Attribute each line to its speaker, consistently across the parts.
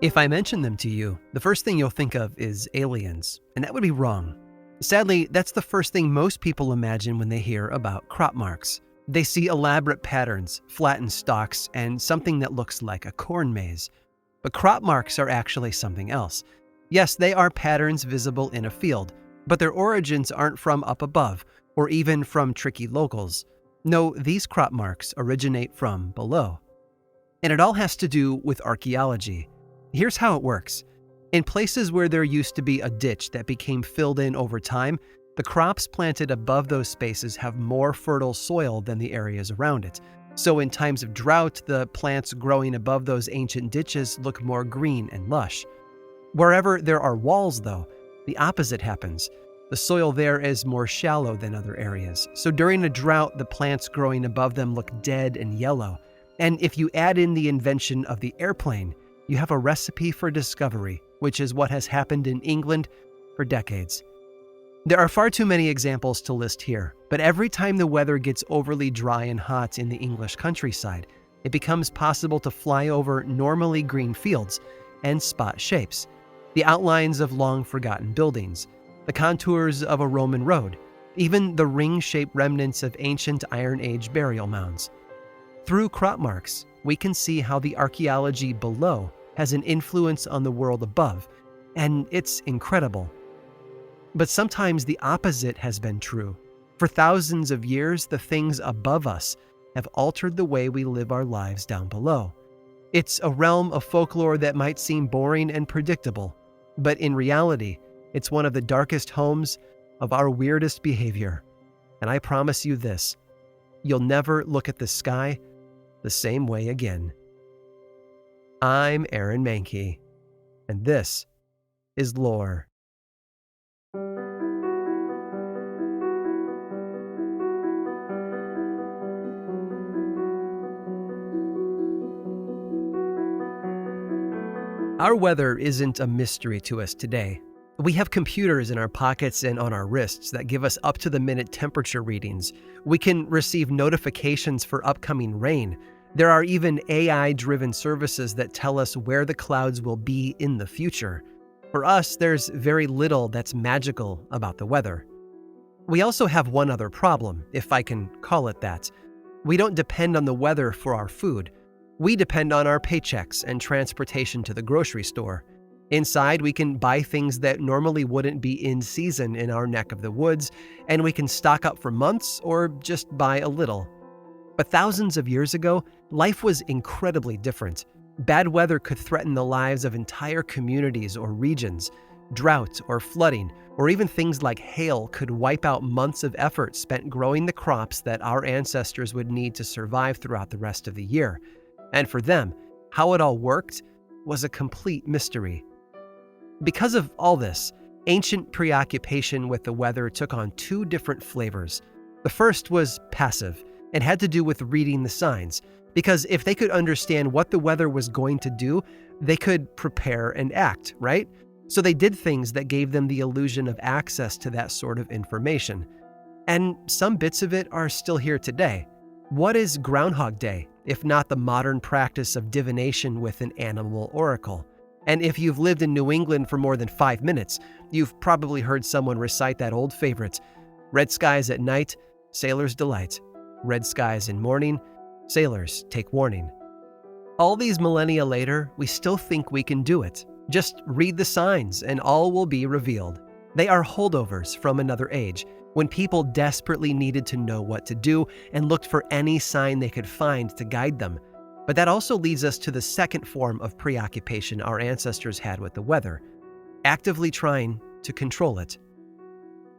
Speaker 1: If I mention them to you, the first thing you'll think of is aliens, and that would be wrong. Sadly, that's the first thing most people imagine when they hear about crop marks. They see elaborate patterns, flattened stalks, and something that looks like a corn maze. But crop marks are actually something else. Yes, they are patterns visible in a field, but their origins aren't from up above, or even from tricky locals. No, these crop marks originate from below. And it all has to do with archaeology. Here's how it works. In places where there used to be a ditch that became filled in over time, the crops planted above those spaces have more fertile soil than the areas around it. So in times of drought, the plants growing above those ancient ditches look more green and lush. Wherever there are walls, though, the opposite happens. The soil there is more shallow than other areas. So during a drought, the plants growing above them look dead and yellow. And if you add in the invention of the airplane, you have a recipe for discovery, which is what has happened in England for decades. There are far too many examples to list here, but every time the weather gets overly dry and hot in the English countryside, it becomes possible to fly over normally green fields and spot shapes, the outlines of long-forgotten buildings, the contours of a Roman road, even the ring-shaped remnants of ancient Iron Age burial mounds. Through crop marks, we can see how the archaeology below has an influence on the world above, and it's incredible. But sometimes the opposite has been true. For thousands of years, the things above us have altered the way we live our lives down below. It's a realm of folklore that might seem boring and predictable, but in reality, it's one of the darkest homes of our weirdest behavior. And I promise you this, you'll never look at the sky the same way again. I'm Aaron Mankey, and this is Lore. Our weather isn't a mystery to us today. We have computers in our pockets and on our wrists that give us up-to-the-minute temperature readings. We can receive notifications for upcoming rain. There are even AI-driven services that tell us where the clouds will be in the future. For us, there's very little that's magical about the weather. We also have one other problem, if I can call it that. We don't depend on the weather for our food. We depend on our paychecks and transportation to the grocery store. Inside, we can buy things that normally wouldn't be in season in our neck of the woods, and we can stock up for months or just buy a little. But thousands of years ago, life was incredibly different. Bad weather could threaten the lives of entire communities or regions. Drought or flooding, or even things like hail could wipe out months of effort spent growing the crops that our ancestors would need to survive throughout the rest of the year. And for them, how it all worked was a complete mystery. Because of all this, ancient preoccupation with the weather took on two different flavors. The first was passive and had to do with reading the signs, because if they could understand what the weather was going to do, they could prepare and act, right? So they did things that gave them the illusion of access to that sort of information. And some bits of it are still here today. What is Groundhog Day, if not the modern practice of divination with an animal oracle? And if you've lived in New England for more than 5 minutes, you've probably heard someone recite that old favorite, "Red skies at night, sailors delight. Red skies in morning, sailors take warning." All these millennia later, we still think we can do it. Just read the signs and all will be revealed. They are holdovers from another age, when people desperately needed to know what to do and looked for any sign they could find to guide them. But that also leads us to the second form of preoccupation our ancestors had with the weather, actively trying to control it.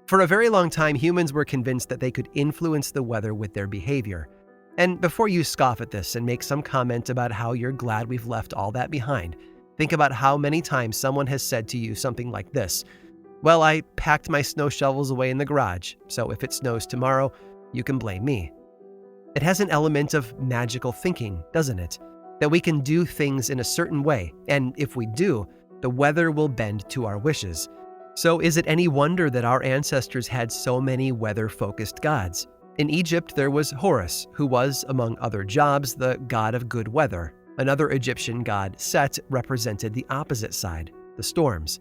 Speaker 1: For a very long time, humans were convinced that they could influence the weather with their behavior. And before you scoff at this and make some comment about how you're glad we've left all that behind, think about how many times someone has said to you something like this: "Well, I packed my snow shovels away in the garage, so if it snows tomorrow, you can blame me." It has an element of magical thinking, doesn't it? That we can do things in a certain way, and if we do, the weather will bend to our wishes. So is it any wonder that our ancestors had so many weather-focused gods? In Egypt, there was Horus, who was, among other jobs, the god of good weather. Another Egyptian god, Set, represented the opposite side, the storms.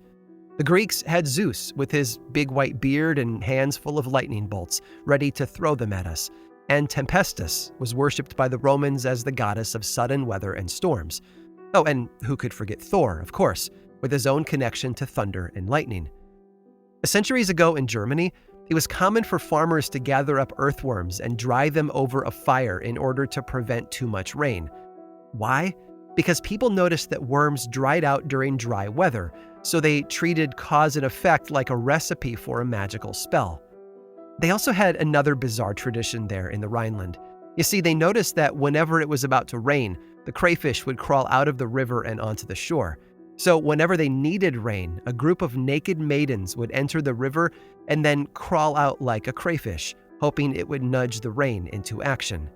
Speaker 1: The Greeks had Zeus with his big white beard and hands full of lightning bolts, ready to throw them at us. And Tempestus was worshipped by the Romans as the goddess of sudden weather and storms. Oh, and who could forget Thor, of course, with his own connection to thunder and lightning. Centuries ago in Germany, it was common for farmers to gather up earthworms and dry them over a fire in order to prevent too much rain. Why? Because people noticed that worms dried out during dry weather, so they treated cause and effect like a recipe for a magical spell. They also had another bizarre tradition there in the Rhineland. You see, they noticed that whenever it was about to rain, the crayfish would crawl out of the river and onto the shore. So whenever they needed rain, a group of naked maidens would enter the river and then crawl out like a crayfish, hoping it would nudge the rain into action.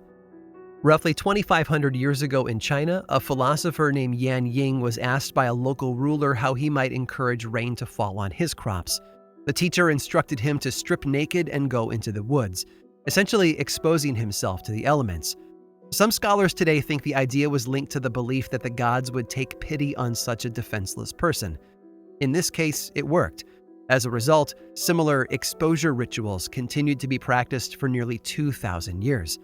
Speaker 1: Roughly 2,500 years ago in China, a philosopher named Yan Ying was asked by a local ruler how he might encourage rain to fall on his crops. The teacher instructed him to strip naked and go into the woods, essentially exposing himself to the elements. Some scholars today think the idea was linked to the belief that the gods would take pity on such a defenseless person. In this case, it worked. As a result, similar exposure rituals continued to be practiced for nearly 2,000 years.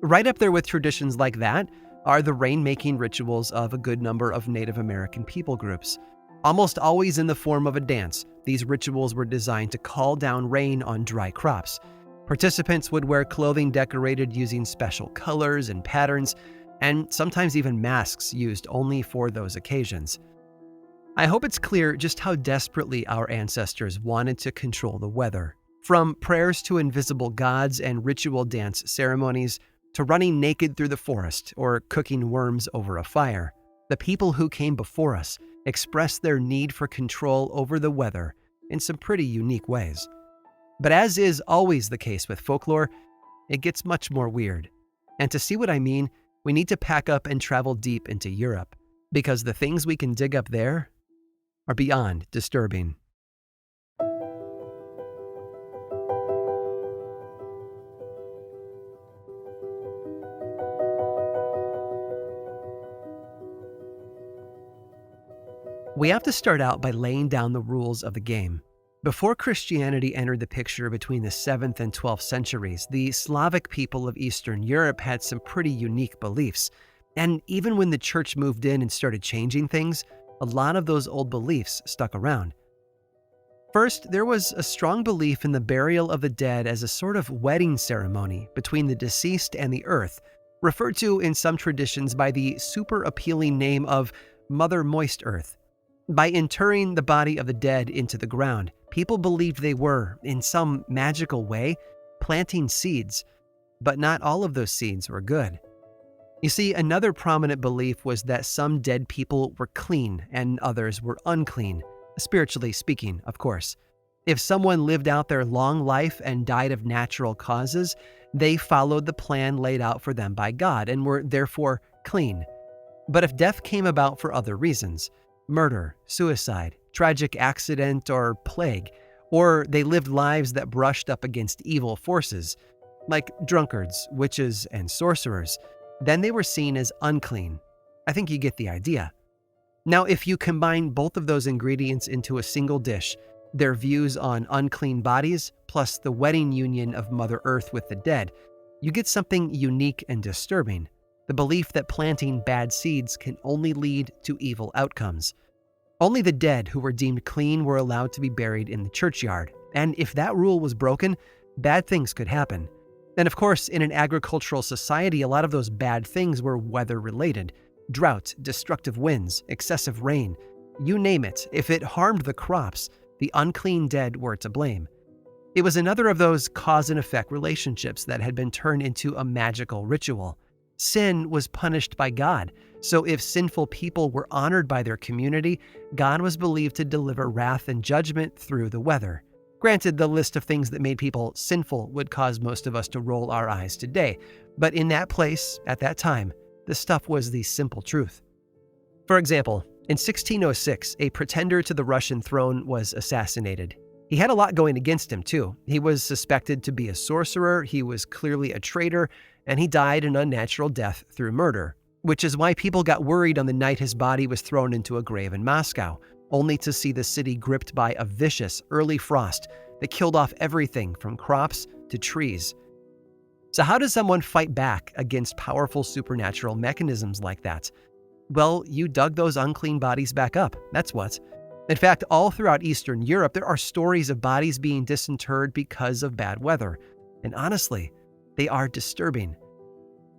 Speaker 1: Right up there with traditions like that are the rain-making rituals of a good number of Native American people groups. Almost always in the form of a dance, these rituals were designed to call down rain on dry crops. Participants would wear clothing decorated using special colors and patterns, and sometimes even masks used only for those occasions. I hope it's clear just how desperately our ancestors wanted to control the weather. From prayers to invisible gods and ritual dance ceremonies, to running naked through the forest or cooking worms over a fire, the people who came before us expressed their need for control over the weather in some pretty unique ways. But as is always the case with folklore, it gets much more weird. And to see what I mean, we need to pack up and travel deep into Europe, because the things we can dig up there are beyond disturbing. We have to start out by laying down the rules of the game. Before Christianity entered the picture between the 7th and 12th centuries, the Slavic people of Eastern Europe had some pretty unique beliefs. And even when the church moved in and started changing things, a lot of those old beliefs stuck around. First, there was a strong belief in the burial of the dead as a sort of wedding ceremony between the deceased and the earth, referred to in some traditions by the super appealing name of Mother Moist Earth. By interring the body of the dead into the ground, people believed they were, in some magical way, planting seeds, but not all of those seeds were good. You see, another prominent belief was that some dead people were clean and others were unclean, spiritually speaking, of course. If someone lived out their long life and died of natural causes, they followed the plan laid out for them by God and were therefore clean. But if death came about for other reasons, murder, suicide, tragic accident, or plague, or they lived lives that brushed up against evil forces, like drunkards, witches, and sorcerers, then they were seen as unclean. I think you get the idea. Now, if you combine both of those ingredients into a single dish, their views on unclean bodies, plus the wedding union of Mother Earth with the dead, you get something unique and disturbing. The belief that planting bad seeds can only lead to evil outcomes. Only the dead who were deemed clean were allowed to be buried in the churchyard, and if that rule was broken, bad things could happen. And of course, in an agricultural society, a lot of those bad things were weather-related. Drought, destructive winds, excessive rain, you name it. If it harmed the crops, the unclean dead were to blame. It was another of those cause and effect relationships that had been turned into a magical ritual. Sin was punished by God, so if sinful people were honored by their community, God was believed to deliver wrath and judgment through the weather. Granted, the list of things that made people sinful would cause most of us to roll our eyes today, but in that place, at that time, this stuff was the simple truth. For example, in 1606, a pretender to the Russian throne was assassinated. He had a lot going against him, too. He was suspected to be a sorcerer, he was clearly a traitor, and he died an unnatural death through murder. which is why people got worried on the night his body was thrown into a grave in Moscow, only to see the city gripped by a vicious early frost that killed off everything from crops to trees. So how does someone fight back against powerful supernatural mechanisms like that? Well, you dug those unclean bodies back up, that's what. In fact, all throughout Eastern Europe, there are stories of bodies being disinterred because of bad weather. And honestly, they are disturbing.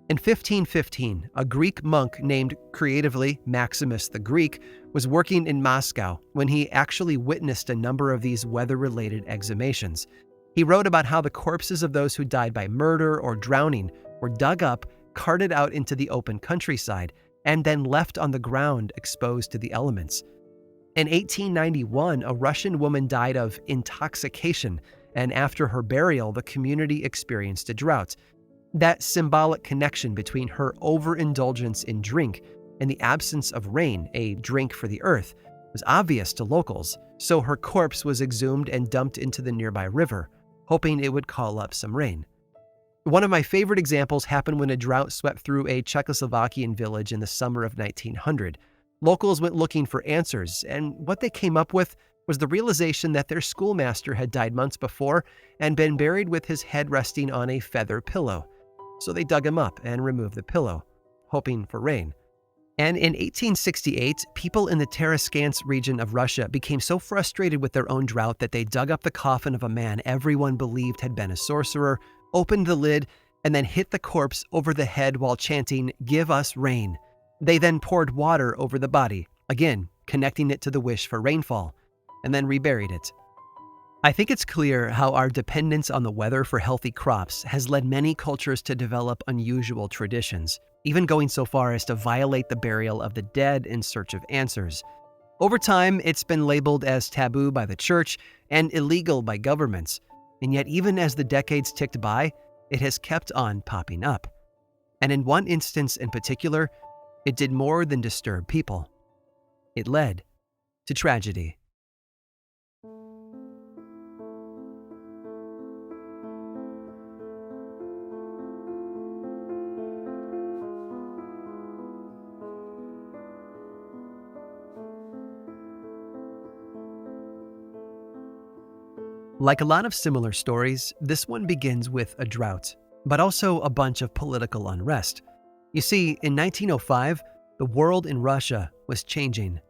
Speaker 1: In 1515, a Greek monk named creatively Maximus the Greek was working in Moscow when he actually witnessed a number of these weather-related exhumations. He wrote about how the corpses of those who died by murder or drowning were dug up, carted out into the open countryside, and then left on the ground exposed to the elements. In 1891, a Russian woman died of intoxication, and after her burial, the community experienced a drought. That symbolic connection between her overindulgence in drink and the absence of rain, a drink for the earth, was obvious to locals, so her corpse was exhumed and dumped into the nearby river, hoping it would call up some rain. One of my favorite examples happened when a drought swept through a Czechoslovakian village in the summer of 1900. Locals went looking for answers, and what they came up with was the realization that their schoolmaster had died months before and been buried with his head resting on a feather pillow. So they dug him up and removed the pillow, hoping for rain. And in 1868, people in the Tereskans region of Russia became so frustrated with their own drought that they dug up the coffin of a man everyone believed had been a sorcerer, opened the lid, and then hit the corpse over the head while chanting, "Give us rain." They then poured water over the body, again connecting it to the wish for rainfall, and then reburied it. I think it's clear how our dependence on the weather for healthy crops has led many cultures to develop unusual traditions, even going so far as to violate the burial of the dead in search of answers. Over time, it's been labeled as taboo by the church and illegal by governments, and yet even as the decades ticked by, it has kept on popping up. And in one instance in particular, it did more than disturb people. It led to tragedy. Like a lot of similar stories, this one begins with a drought, but also a bunch of political unrest. You see, in 1905, the world in Russia was changing.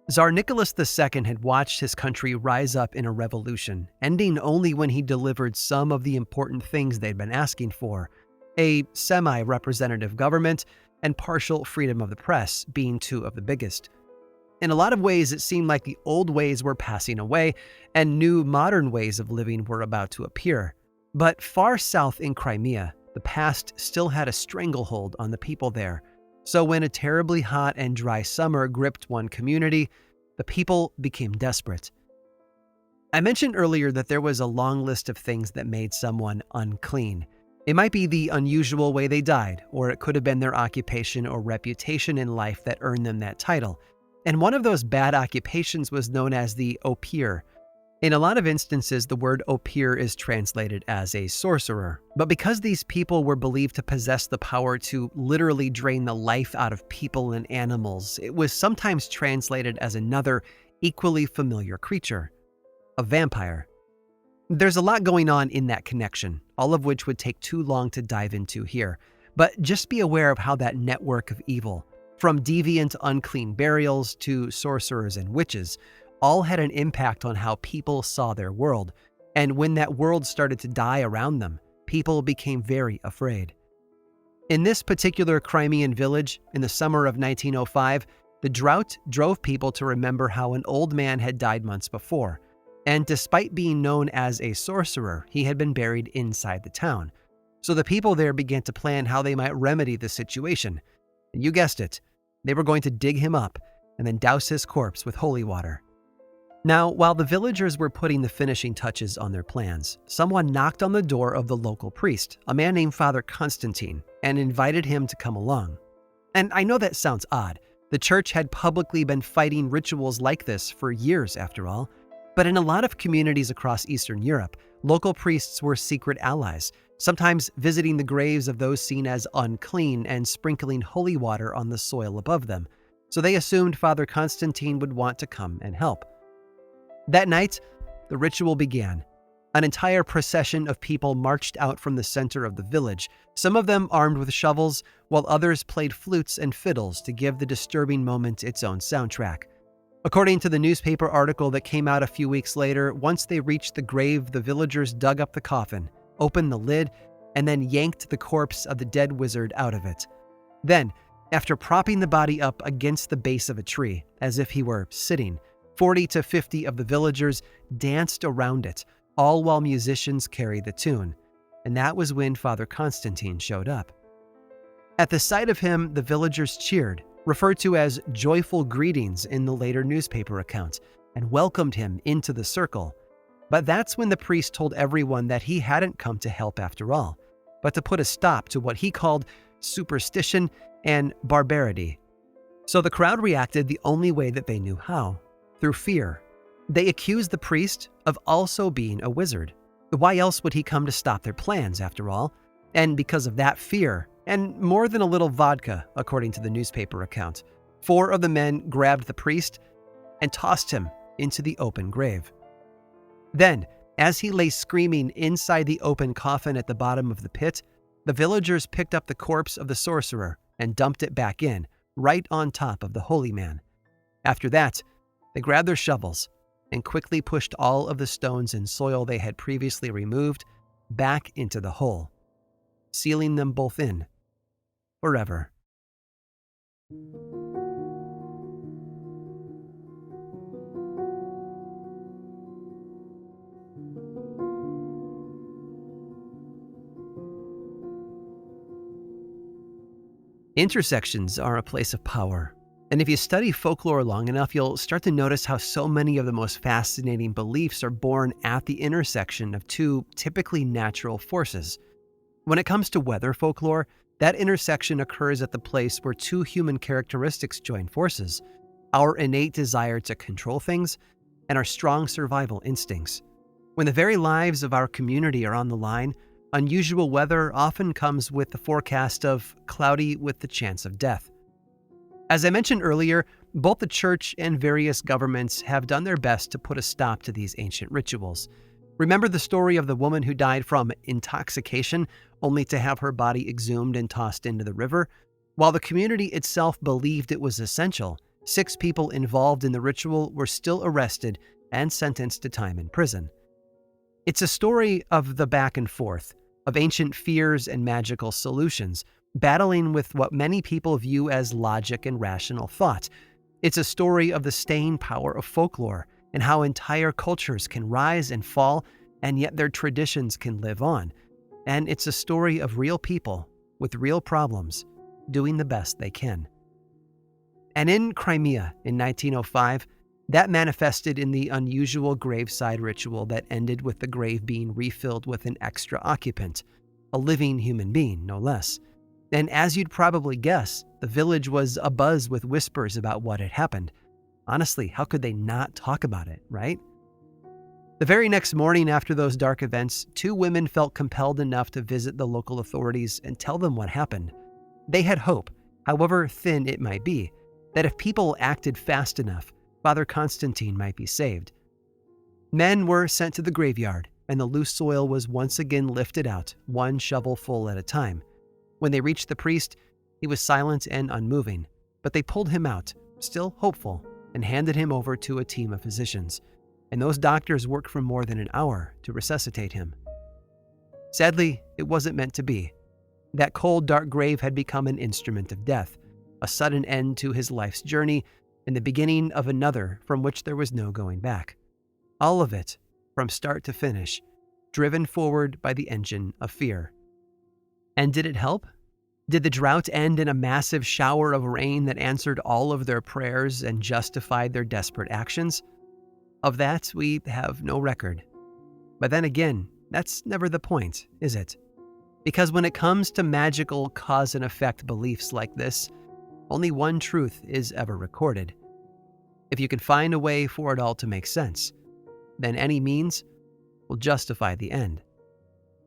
Speaker 1: Tsar Nicholas II had watched his country rise up in a revolution, ending only when he delivered some of the important things they'd been asking for, a semi-representative government and partial freedom of the press being two of the biggest. In a lot of ways, it seemed like the old ways were passing away and new modern ways of living were about to appear. But far south in Crimea, the past still had a stranglehold on the people there. So when a terribly hot and dry summer gripped one community, the people became desperate. I mentioned earlier that there was a long list of things that made someone unclean. It might be the unusual way they died, or it could have been their occupation or reputation in life that earned them that title. And one of those bad occupations was known as the opier. In a lot of instances, the word opier is translated as a sorcerer. But because these people were believed to possess the power to literally drain the life out of people and animals, it was sometimes translated as another, equally familiar creature, a vampire. There's a lot going on in that connection, all of which would take too long to dive into here. But just be aware of how that network of evil, from deviant, unclean burials to sorcerers and witches, all had an impact on how people saw their world. And when that world started to die around them, people became very afraid. In this particular Crimean village, in the summer of 1905, the drought drove people to remember how an old man had died months before. And despite being known as a sorcerer, he had been buried inside the town. So the people there began to plan how they might remedy the situation. And you guessed it, they were going to dig him up and then douse his corpse with holy water. Now, while the villagers were putting the finishing touches on their plans, someone knocked on the door of the local priest, a man named Father Constantine, and invited him to come along. And I know that sounds odd. The church had publicly been fighting rituals like this for years, after all. But in a lot of communities across Eastern Europe, local priests were secret allies. sometimes visiting the graves of those seen as unclean and sprinkling holy water on the soil above them, so they assumed Father Constantine would want to come and help. That night, the ritual began. An entire procession of people marched out from the center of the village, some of them armed with shovels, while others played flutes and fiddles to give the disturbing moment its own soundtrack. According to the newspaper article that came out a few weeks later, once they reached the grave, the villagers dug up the coffin, opened the lid, and then yanked the corpse of the dead wizard out of it. Then, after propping the body up against the base of a tree, as if he were sitting, 40 to 50 of the villagers danced around it, all while musicians carried the tune. And that was when Father Constantine showed up. At the sight of him, the villagers cheered, referred to as joyful greetings in the later newspaper accounts, and welcomed him into the circle. But that's when the priest told everyone that he hadn't come to help after all, but to put a stop to what he called superstition and barbarity. So the crowd reacted the only way that they knew how, through fear. They accused the priest of also being a wizard. Why else would he come to stop their plans, after all? And because of that fear, and more than a little vodka, according to the newspaper account, 4 of the men grabbed the priest and tossed him into the open grave. Then, as he lay screaming inside the open coffin at the bottom of the pit, the villagers picked up the corpse of the sorcerer and dumped it back in, right on top of the holy man. After that, they grabbed their shovels and quickly pushed all of the stones and soil they had previously removed back into the hole, sealing them both in forever. Intersections are a place of power. And if you study folklore long enough, you'll start to notice how so many of the most fascinating beliefs are born at the intersection of 2 typically natural forces. When it comes to weather folklore, that intersection occurs at the place where 2 human characteristics join forces: our innate desire to control things and our strong survival instincts. When the very lives of our community are on the line, unusual weather often comes with the forecast of cloudy with the chance of death. As I mentioned earlier, both the church and various governments have done their best to put a stop to these ancient rituals. Remember the story of the woman who died from intoxication, only to have her body exhumed and tossed into the river? While the community itself believed it was essential, 6 people involved in the ritual were still arrested and sentenced to time in prison. It's a story of the back and forth, of ancient fears and magical solutions, battling with what many people view as logic and rational thought. It's a story of the staying power of folklore and how entire cultures can rise and fall, and yet their traditions can live on. And it's a story of real people with real problems doing the best they can. And in Crimea in 1905, that manifested in the unusual graveside ritual that ended with the grave being refilled with an extra occupant, a living human being, no less. And as you'd probably guess, the village was abuzz with whispers about what had happened. Honestly, how could they not talk about it, right? The very next morning after those dark events, 2 women felt compelled enough to visit the local authorities and tell them what happened. They had hope, however thin it might be, that if people acted fast enough, Father Constantine might be saved. Men were sent to the graveyard, and the loose soil was once again lifted out, 1 shovelful at a time. When they reached the priest, he was silent and unmoving, but they pulled him out, still hopeful, and handed him over to a team of physicians. And those doctors worked for more than an hour to resuscitate him. Sadly, it wasn't meant to be. That cold, dark grave had become an instrument of death, a sudden end to his life's journey, and the beginning of another from which there was no going back. All of it, from start to finish, driven forward by the engine of fear. And did it help? Did the drought end in a massive shower of rain that answered all of their prayers and justified their desperate actions? Of that, we have no record. But then again, that's never the point, is it? Because when it comes to magical cause and effect beliefs like this, only one truth is ever recorded. If you can find a way for it all to make sense, then any means will justify the end,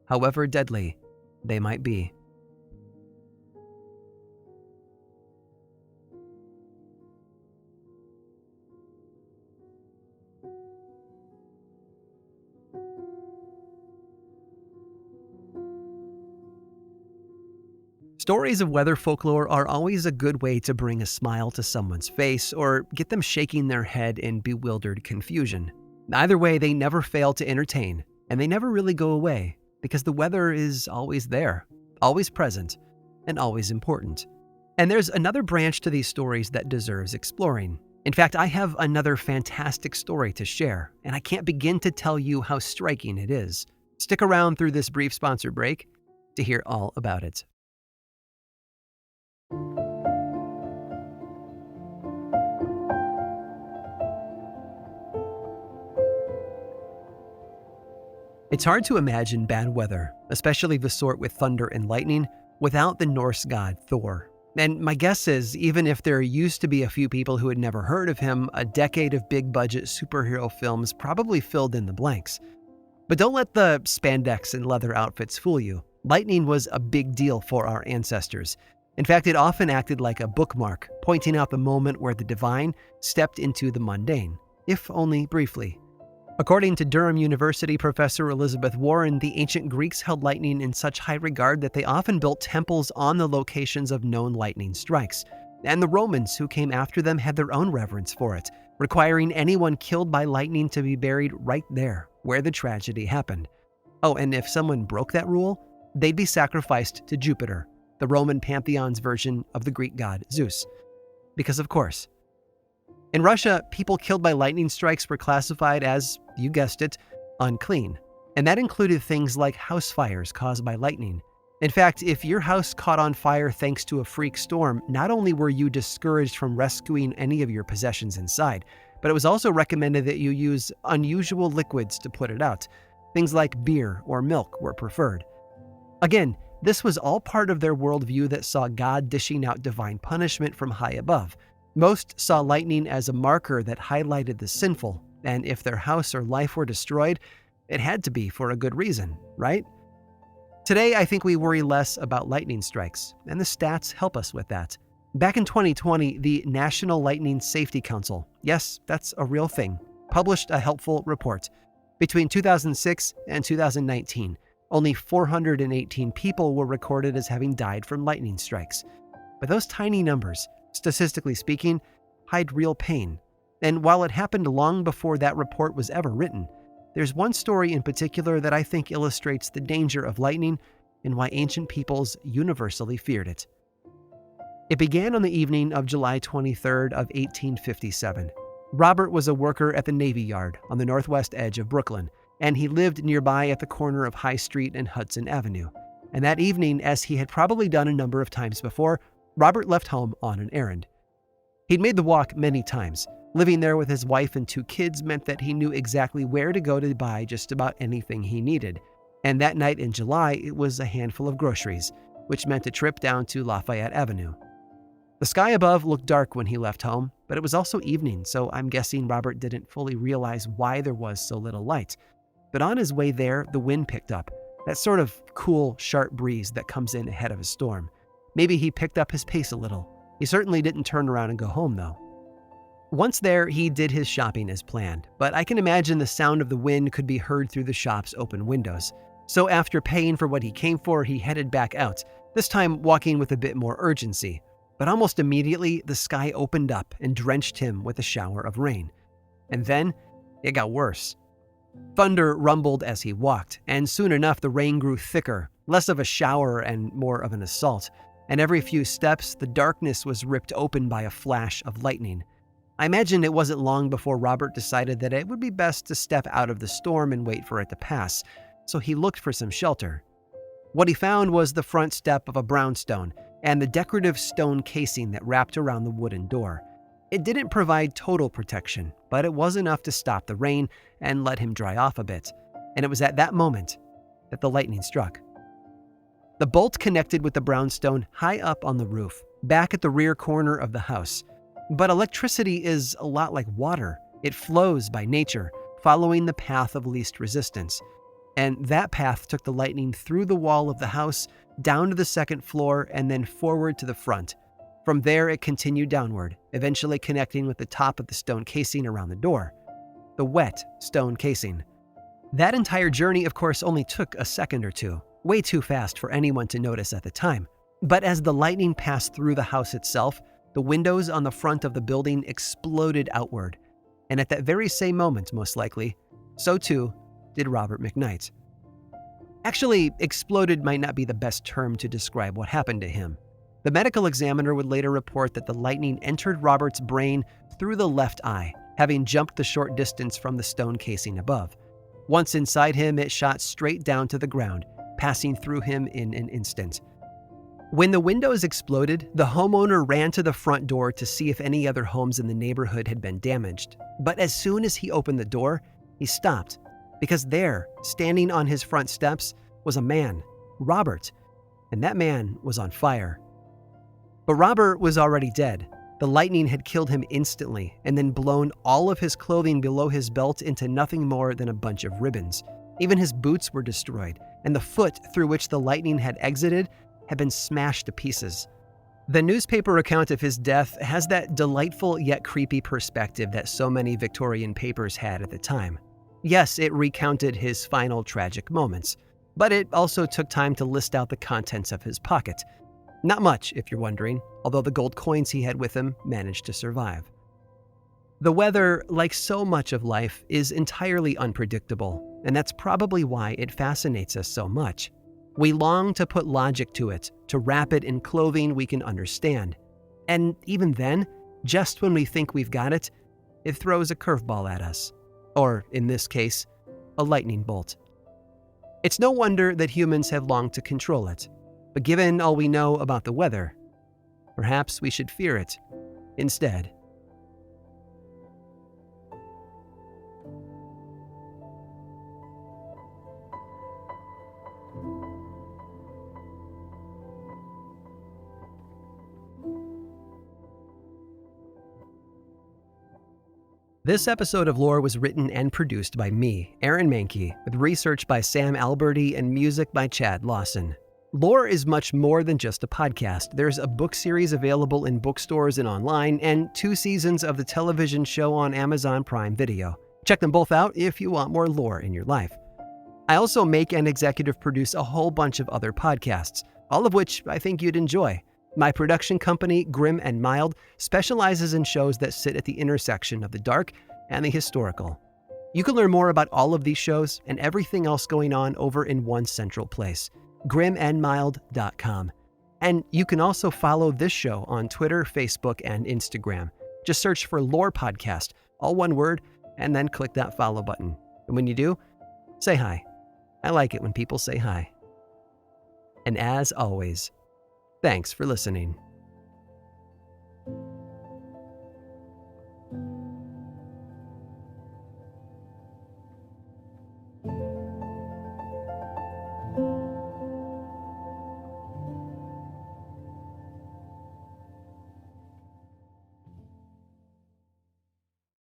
Speaker 1: however deadly they might be. Stories of weather folklore are always a good way to bring a smile to someone's face or get them shaking their head in bewildered confusion. Either way, they never fail to entertain, and they never really go away because the weather is always there, always present, and always important. And there's another branch to these stories that deserves exploring. In fact, I have another fantastic story to share, and I can't begin to tell you how striking it is. Stick around through this brief sponsor break to hear all about it. It's hard to imagine bad weather, especially the sort with thunder and lightning, without the Norse god Thor. And my guess is, even if there used to be a few people who had never heard of him, a decade of big-budget superhero films probably filled in the blanks. But don't let the spandex and leather outfits fool you. Lightning was a big deal for our ancestors. In fact, it often acted like a bookmark, pointing out the moment where the divine stepped into the mundane, if only briefly. According to Durham University professor Elizabeth Warren, the ancient Greeks held lightning in such high regard that they often built temples on the locations of known lightning strikes. And the Romans, who came after them, had their own reverence for it, requiring anyone killed by lightning to be buried right there, where the tragedy happened. Oh, and if someone broke that rule, they'd be sacrificed to Jupiter, the Roman pantheon's version of the Greek god Zeus. Because of course. In Russia, people killed by lightning strikes were classified as, you guessed it, unclean. And that included things like house fires caused by lightning. In fact, if your house caught on fire thanks to a freak storm, not only were you discouraged from rescuing any of your possessions inside, but it was also recommended that you use unusual liquids to put it out. Things like beer or milk were preferred. Again, this was all part of their worldview that saw God dishing out divine punishment from high above. Most saw lightning as a marker that highlighted the sinful, and if their house or life were destroyed, it had to be for a good reason, right? Today, I think we worry less about lightning strikes, and the stats help us with that. Back in 2020, the National Lightning Safety Council, yes, that's a real thing, published a helpful report. Between 2006 and 2019, only 418 people were recorded as having died from lightning strikes. But those tiny numbers, statistically speaking, hide real pain. And while it happened long before that report was ever written, there's one story in particular that I think illustrates the danger of lightning and why ancient peoples universally feared it. It began on the evening of July 23rd of 1857. Robert was a worker at the Navy Yard on the northwest edge of Brooklyn, and he lived nearby at the corner of High Street and Hudson Avenue. And that evening, as he had probably done a number of times before, Robert left home on an errand. He'd made the walk many times. Living there with his wife and 2 kids meant that he knew exactly where to go to buy just about anything he needed. And that night in July, it was a handful of groceries, which meant a trip down to Lafayette Avenue. The sky above looked dark when he left home, but it was also evening, so I'm guessing Robert didn't fully realize why there was so little light. But on his way there, the wind picked up, that sort of cool, sharp breeze that comes in ahead of a storm. Maybe he picked up his pace a little. He certainly didn't turn around and go home, though. Once there, he did his shopping as planned, but I can imagine the sound of the wind could be heard through the shop's open windows. So after paying for what he came for, he headed back out, this time walking with a bit more urgency. But almost immediately, the sky opened up and drenched him with a shower of rain. And then, it got worse. Thunder rumbled as he walked, and soon enough the rain grew thicker, less of a shower and more of an assault. And every few steps, the darkness was ripped open by a flash of lightning. I imagine it wasn't long before Robert decided that it would be best to step out of the storm and wait for it to pass, so he looked for some shelter. What he found was the front step of a brownstone and the decorative stone casing that wrapped around the wooden door. It didn't provide total protection, but it was enough to stop the rain and let him dry off a bit. And it was at that moment that the lightning struck. The bolt connected with the brownstone high up on the roof, back at the rear corner of the house. But electricity is a lot like water. It flows by nature, following the path of least resistance. and that path took the lightning through the wall of the house, down to the second floor, and then forward to the front. From there, it continued downward, eventually connecting with the top of the stone casing around the door. The wet stone casing. That entire journey, of course, only took a second or two, way too fast for anyone to notice at the time. But as the lightning passed through the house itself, the windows on the front of the building exploded outward. And at that very same moment, most likely, so too did Robert McKnight. Actually, exploded might not be the best term to describe what happened to him. The medical examiner would later report that the lightning entered Robert's brain through the left eye, having jumped the short distance from the stone casing above. Once inside him, it shot straight down to the ground, passing through him in an instant. When the windows exploded, the homeowner ran to the front door to see if any other homes in the neighborhood had been damaged. But as soon as he opened the door, he stopped, because there, standing on his front steps, was a man, Robert, and that man was on fire. But Robert was already dead. The lightning had killed him instantly and then blown all of his clothing below his belt into nothing more than a bunch of ribbons. Even his boots were destroyed, and the foot through which the lightning had exited had been smashed to pieces. The newspaper account of his death has that delightful yet creepy perspective that so many Victorian papers had at the time. Yes, it recounted his final tragic moments, but it also took time to list out the contents of his pocket. Not much, if you're wondering, although the gold coins he had with him managed to survive. The weather, like so much of life, is entirely unpredictable, and that's probably why it fascinates us so much. We long to put logic to it, to wrap it in clothing we can understand. And even then, just when we think we've got it, it throws a curveball at us. Or, in this case, a lightning bolt. It's no wonder that humans have longed to control it. But given all we know about the weather, perhaps we should fear it instead. This episode of Lore was written and produced by me, Aaron Mahnke, with research by Sam Alberti and music by Chad Lawson. Lore is much more than just a podcast. There's a book series available in bookstores and online, and 2 seasons of the television show on Amazon Prime Video. Check them both out if you want more lore in your life. I also make and executive produce a whole bunch of other podcasts, all of which I think you'd enjoy. My production company, Grim and Mild, specializes in shows that sit at the intersection of the dark and the historical. You can learn more about all of these shows and everything else going on over in one central place, grimandmild.com. And you can also follow this show on Twitter, Facebook, and Instagram. Just search for Lore Podcast, all one word, and then click that follow button. And when you do, say hi. I like it when people say hi. And as always, thanks for listening.